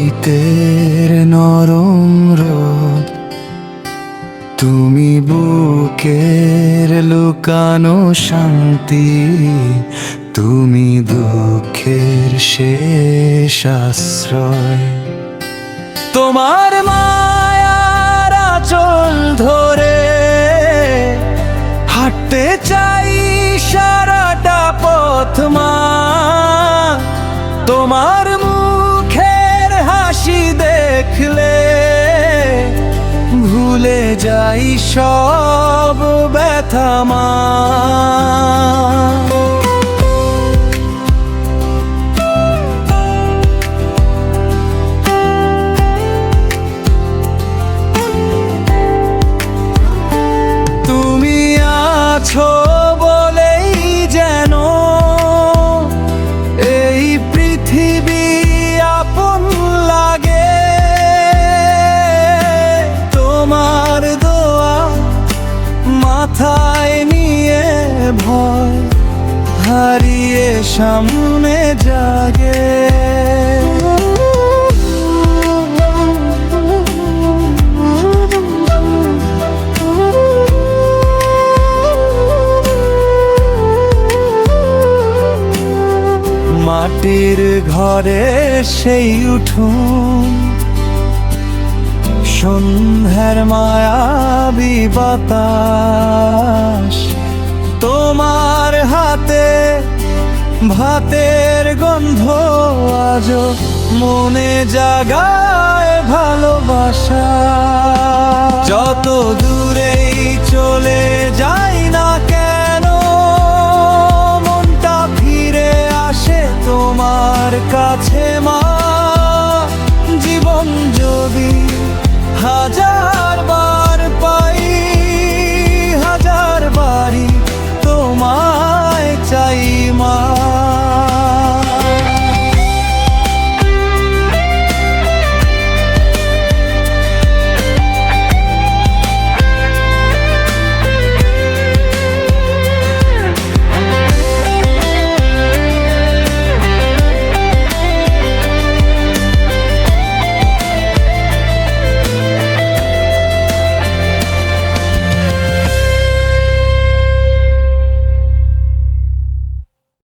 শীতের নরম রোদ, তুমি বুকের লুকানো শান্তি, তুমি দুঃখের শেষ আশ্রয়। তোমার মায়ার আঁচল ধরে হাঁটতে চাই সারাটা পথ মা, তোমার মুখের হাসি দেখলে ভুলে যাই সব ব্যথা মা। তুমি আছো বলেই যেন এই পৃথিবী আপন লাগে, তোমার দোয়া মাথায় নিয়ে ভয় হারিয়ে সামনে জাগে। মাটির ঘরে সেই উঠুন, সন্ধ্যার মায়াবী বাতাস, তোমার হাতে ভাতের গন্ধ আজও মনে জাগায় ভালোবাসা। যত দূরেই চলে যাই না কেন মনটা ফিরে আসে তোমার কাছে।